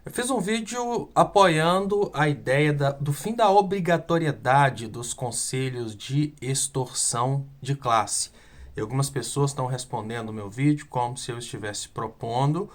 Eu fiz um vídeo apoiando a ideia do fim da obrigatoriedade dos conselhos de extorsão de classe. E algumas pessoas estão respondendo o meu vídeo como se eu estivesse propondo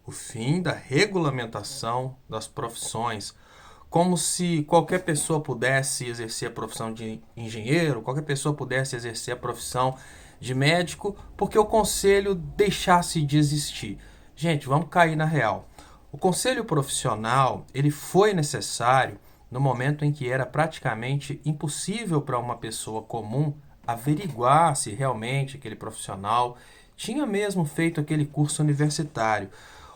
o fim da regulamentação das profissões, como se qualquer pessoa pudesse exercer a profissão de engenheiro, qualquer pessoa pudesse exercer a profissão de médico, porque o conselho deixasse de existir. Gente, vamos cair na real. O conselho profissional, ele foi necessário no momento em que era praticamente impossível para uma pessoa comum averiguar se realmente aquele profissional tinha mesmo feito aquele curso universitário.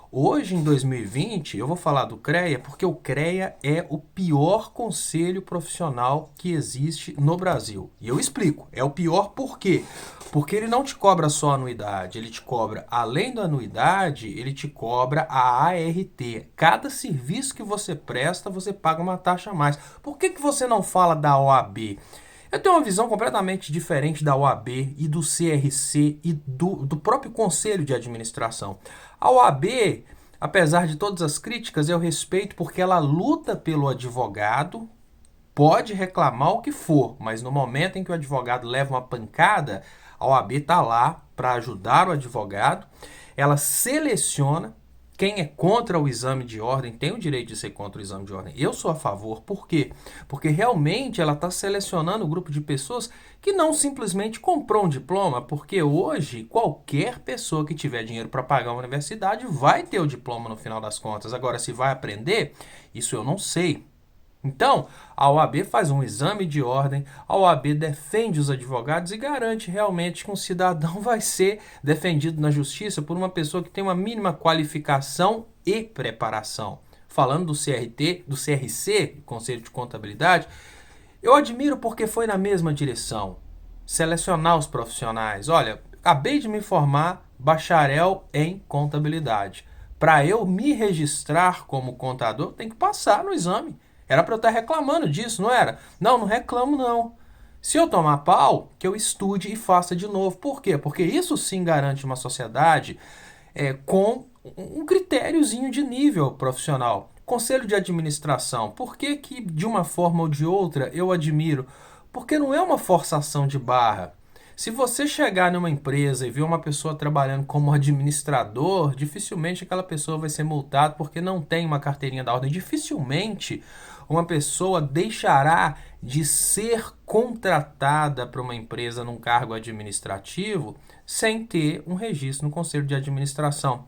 Hoje, em 2020, eu vou falar do CREA porque o CREA é o pior conselho profissional que existe no Brasil. E eu explico, é o pior por quê? Porque ele não te cobra só anuidade, ele te cobra, além da anuidade, ele te cobra a ART. Cada serviço que você presta, você paga uma taxa a mais. Por que você não fala da OAB? Eu tenho uma visão completamente diferente da OAB e do CRC e do próprio Conselho de Administração. A OAB, apesar de todas as críticas, eu respeito porque ela luta pelo advogado, pode reclamar o que for, mas no momento em que o advogado leva uma pancada, a OAB está lá para ajudar o advogado, ela seleciona. Quem é contra o exame de ordem tem o direito de ser contra o exame de ordem. Eu sou a favor. Por quê? Porque realmente ela está selecionando um grupo de pessoas que não simplesmente comprou um diploma, porque hoje qualquer pessoa que tiver dinheiro para pagar uma universidade vai ter o diploma no final das contas. Agora, se vai aprender, isso eu não sei. Então, a OAB faz um exame de ordem, a OAB defende os advogados e garante realmente que um cidadão vai ser defendido na justiça por uma pessoa que tem uma mínima qualificação e preparação. Falando do CRT, do CRC, Conselho de Contabilidade, eu admiro porque foi na mesma direção. Selecionar os profissionais. Olha, acabei de me formar bacharel em contabilidade. Para eu me registrar como contador, tem que passar no exame. Era para eu estar reclamando disso, não era? Não, não reclamo não. Se eu tomar pau, que eu estude e faça de novo. Por quê? Porque isso sim garante uma sociedade com um critériozinho de nível profissional. Conselho de administração, por que de uma forma ou de outra eu admiro? Porque não é uma forçação de barra. Se você chegar numa empresa e ver uma pessoa trabalhando como administrador, dificilmente aquela pessoa vai ser multada porque não tem uma carteirinha da ordem. Dificilmente uma pessoa deixará de ser contratada para uma empresa num cargo administrativo sem ter um registro no Conselho de Administração.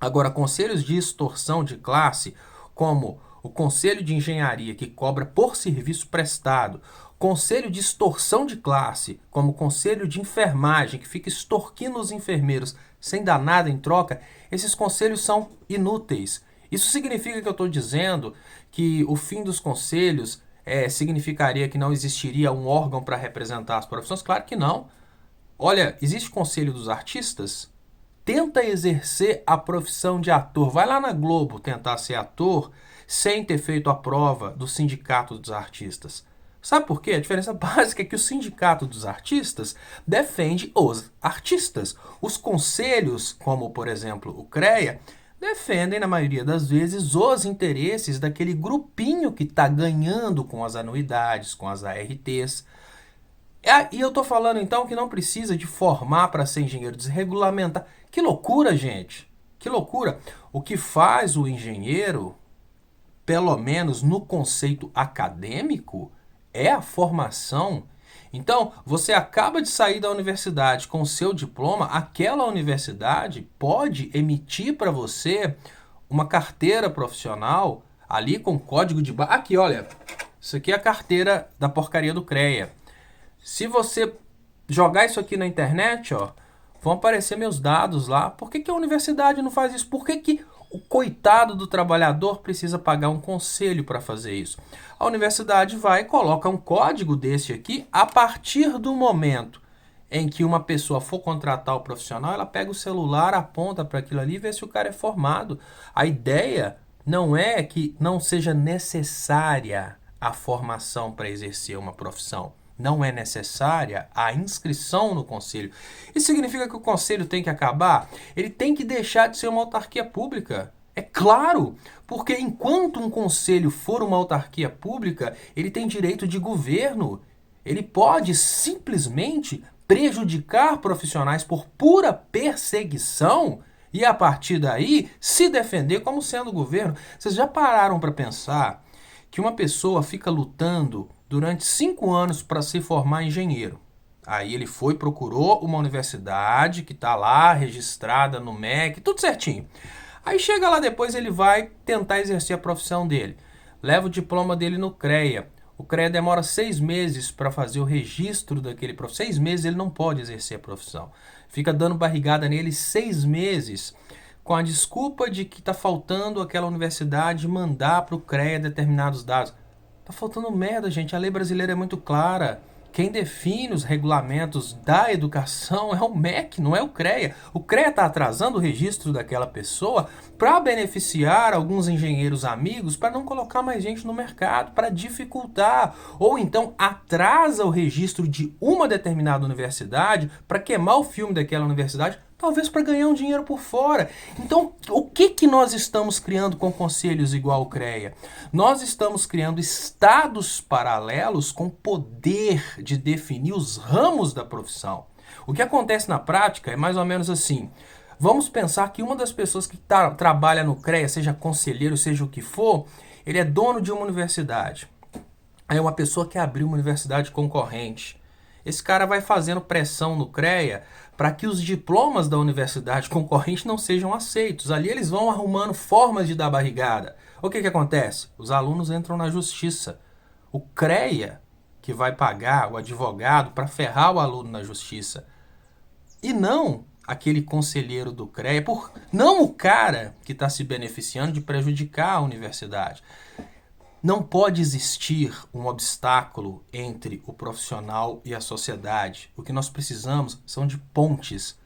Agora, conselhos de extorsão de classe, como o Conselho de Engenharia, que cobra por serviço prestado, Conselho de extorsão de classe, como o Conselho de Enfermagem, que fica extorquindo os enfermeiros sem dar nada em troca, esses conselhos são inúteis. Isso significa que eu estou dizendo que o fim dos conselhos significaria que não existiria um órgão para representar as profissões? Claro que não. Olha, existe o Conselho dos Artistas? Tenta exercer a profissão de ator. Vai lá na Globo tentar ser ator sem ter feito a prova do Sindicato dos Artistas. Sabe por quê? A diferença básica é que o Sindicato dos Artistas defende os artistas. Os conselhos, como por exemplo o CREA, defendem, na maioria das vezes, os interesses daquele grupinho que está ganhando com as anuidades, com as ARTs. E eu tô falando então que não precisa de formar para ser engenheiro, desregulamentar. Que loucura, gente! Que loucura! O que faz o engenheiro, pelo menos no conceito acadêmico, é a formação. Então, você acaba de sair da universidade com o seu diploma, aquela universidade pode emitir para você uma carteira profissional ali com código de barra. Aqui, olha, isso aqui é a carteira da porcaria do CREA. Se você jogar isso aqui na internet, ó, vão aparecer meus dados lá. Por que a universidade não faz isso? Por que o coitado do trabalhador precisa pagar um conselho para fazer isso? A universidade vai e coloca um código desse aqui. A partir do momento em que uma pessoa for contratar o profissional, ela pega o celular, aponta para aquilo ali e vê se o cara é formado. A ideia não é que não seja necessária a formação para exercer uma profissão. Não é necessária a inscrição no conselho. Isso significa que o conselho tem que acabar? Ele tem que deixar de ser uma autarquia pública. É claro, porque enquanto um conselho for uma autarquia pública, ele tem direito de governo. Ele pode simplesmente prejudicar profissionais por pura perseguição e, a partir daí, se defender como sendo governo. Vocês já pararam para pensar que uma pessoa fica lutando durante 5 anos para se formar engenheiro? Aí ele foi, procurou uma universidade que está lá registrada no MEC, tudo certinho. Aí chega lá depois, ele vai tentar exercer a profissão dele. Leva o diploma dele no CREA. O CREA demora 6 meses para fazer o registro daquele profissional. 6 meses ele não pode exercer a profissão. Fica dando barrigada nele 6 meses com a desculpa de que está faltando aquela universidade mandar para o CREA determinados dados. Tá faltando merda, gente. A lei brasileira é muito clara. Quem define os regulamentos da educação é o MEC, não é o CREA. O CREA está atrasando o registro daquela pessoa para beneficiar alguns engenheiros amigos, para não colocar mais gente no mercado, para dificultar. Ou então atrasa o registro de uma determinada universidade para queimar o filme daquela universidade, talvez para ganhar um dinheiro por fora. Então, o que nós estamos criando com conselhos igual o CREA? Nós estamos criando estados paralelos com poder de definir os ramos da profissão. O que acontece na prática é mais ou menos assim. Vamos pensar que uma das pessoas que trabalha no CREA, seja conselheiro, seja o que for, ele é dono de uma universidade. Aí uma pessoa quer abrir uma universidade concorrente. Esse cara vai fazendo pressão no CREA para que os diplomas da universidade concorrente não sejam aceitos. Ali eles vão arrumando formas de dar barrigada. O que acontece? Os alunos entram na justiça. O CREA que vai pagar o advogado para ferrar o aluno na justiça. E não aquele conselheiro do CREA, não o cara que está se beneficiando de prejudicar a universidade. Não pode existir um obstáculo entre o profissional e a sociedade. O que nós precisamos são de pontes.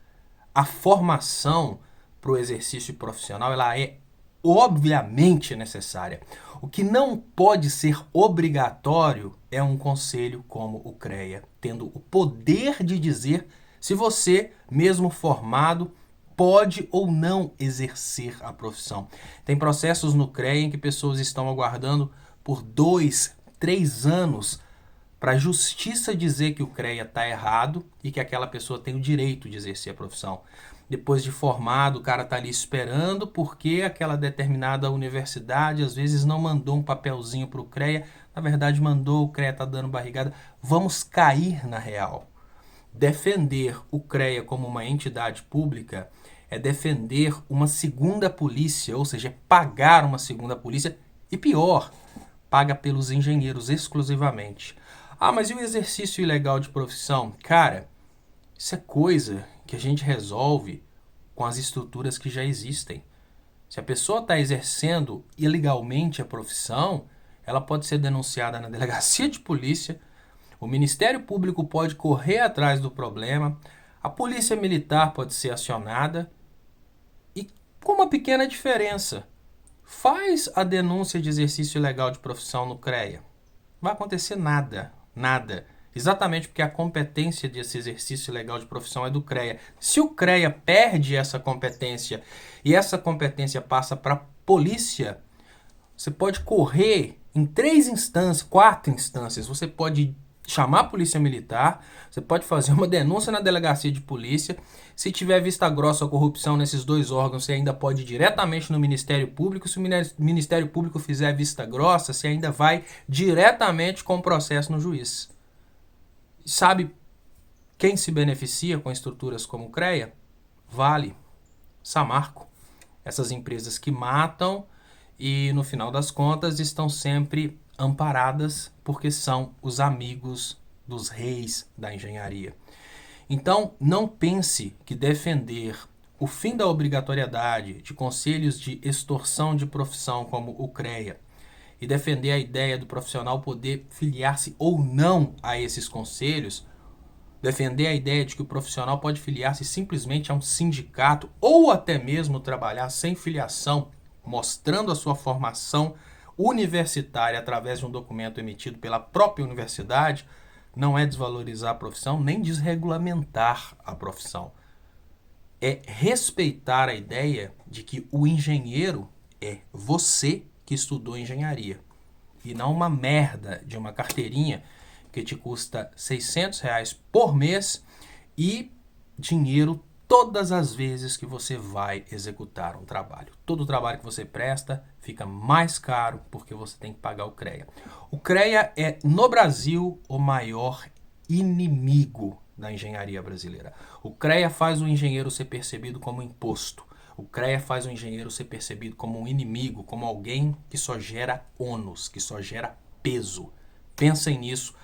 A formação para o exercício profissional ela é obviamente necessária. O que não pode ser obrigatório é um conselho como o CREA, tendo o poder de dizer se você, mesmo formado, pode ou não exercer a profissão. Tem processos no CREA em que pessoas estão aguardando por 2, 3 anos para a justiça dizer que o CREA está errado e que aquela pessoa tem o direito de exercer a profissão. Depois de formado, o cara está ali esperando porque aquela determinada universidade às vezes não mandou um papelzinho para o CREA, na verdade mandou, o CREA está dando barrigada. Vamos cair na real. Defender o CREA como uma entidade pública é defender uma segunda polícia, ou seja, pagar uma segunda polícia e pior, paga pelos engenheiros exclusivamente. Ah, mas e o exercício ilegal de profissão? Cara, isso é coisa que a gente resolve com as estruturas que já existem. Se a pessoa está exercendo ilegalmente a profissão, ela pode ser denunciada na delegacia de polícia, o Ministério Público pode correr atrás do problema, a Polícia Militar pode ser acionada e com uma pequena diferença. Faz a denúncia de exercício ilegal de profissão no CREA. Não vai acontecer nada, nada. Exatamente porque a competência desse exercício ilegal de profissão é do CREA. Se o CREA perde essa competência e essa competência passa para a polícia, você pode correr em 3 instâncias, 4 instâncias. Você pode chamar a polícia militar, você pode fazer uma denúncia na delegacia de polícia. Se tiver vista grossa a corrupção nesses 2 órgãos, você ainda pode ir diretamente no Ministério Público. Se o Ministério Público fizer vista grossa, você ainda vai diretamente com o processo no juiz. Sabe quem se beneficia com estruturas como o CREA? Vale, Samarco. Essas empresas que matam e, no final das contas, estão sempre amparadas porque são os amigos dos reis da engenharia. Então, não pense que defender o fim da obrigatoriedade de conselhos de extorsão de profissão como o CREA e defender a ideia do profissional poder filiar-se ou não a esses conselhos, defender a ideia de que o profissional pode filiar-se simplesmente a um sindicato ou até mesmo trabalhar sem filiação, mostrando a sua formação universitária através de um documento emitido pela própria universidade, não é desvalorizar a profissão nem desregulamentar a profissão. É respeitar a ideia de que o engenheiro é você que estudou engenharia. E não uma merda de uma carteirinha que te custa R$ 600 por mês e dinheiro todas as vezes que você vai executar um trabalho. Todo trabalho que você presta fica mais caro porque você tem que pagar o CREA. O CREA é, no Brasil, o maior inimigo da engenharia brasileira. O CREA faz o engenheiro ser percebido como imposto. O CREA faz o engenheiro ser percebido como um inimigo, como alguém que só gera ônus, que só gera peso. Pensem nisso.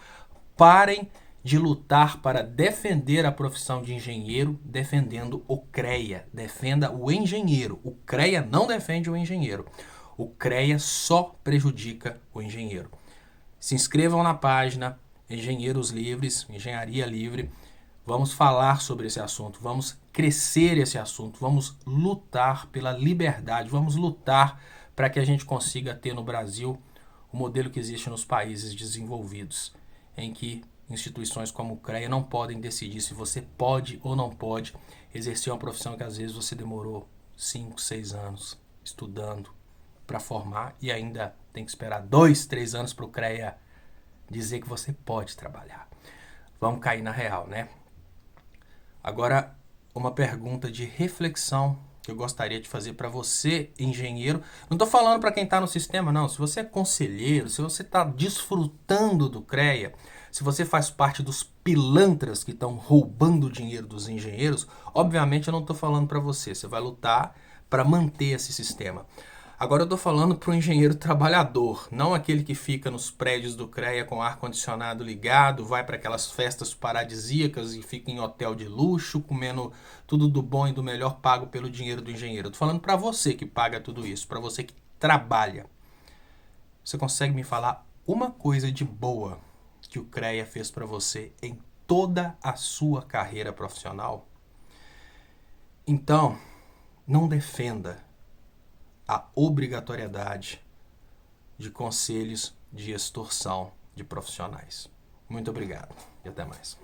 Parem de lutar para defender a profissão de engenheiro defendendo o CREA. Defenda o engenheiro. O CREA não defende o engenheiro. O CREA só prejudica o engenheiro. Se inscrevam na página Engenheiros Livres, Engenharia Livre. Vamos falar sobre esse assunto, vamos crescer esse assunto, vamos lutar pela liberdade, vamos lutar para que a gente consiga ter no Brasil o modelo que existe nos países desenvolvidos, em que instituições como o CREA não podem decidir se você pode ou não pode exercer uma profissão que às vezes você demorou 5, 6 anos estudando para formar e ainda tem que esperar 2, 3 anos para o CREA dizer que você pode trabalhar. Vamos cair na real, né? Agora, uma pergunta de reflexão que eu gostaria de fazer para você, engenheiro. Não estou falando para quem está no sistema, não. Se você é conselheiro, se você está desfrutando do CREA, se você faz parte dos pilantras que estão roubando o dinheiro dos engenheiros, obviamente eu não estou falando para você. Você vai lutar para manter esse sistema. Agora eu estou falando para o engenheiro trabalhador, não aquele que fica nos prédios do CREA com ar-condicionado ligado, vai para aquelas festas paradisíacas e fica em hotel de luxo, comendo tudo do bom e do melhor pago pelo dinheiro do engenheiro. Eu estou falando para você que paga tudo isso, para você que trabalha. Você consegue me falar uma coisa de boa que o CREA fez para você em toda a sua carreira profissional? Então, não defenda a obrigatoriedade de conselhos de extorsão de profissionais. Muito obrigado e até mais.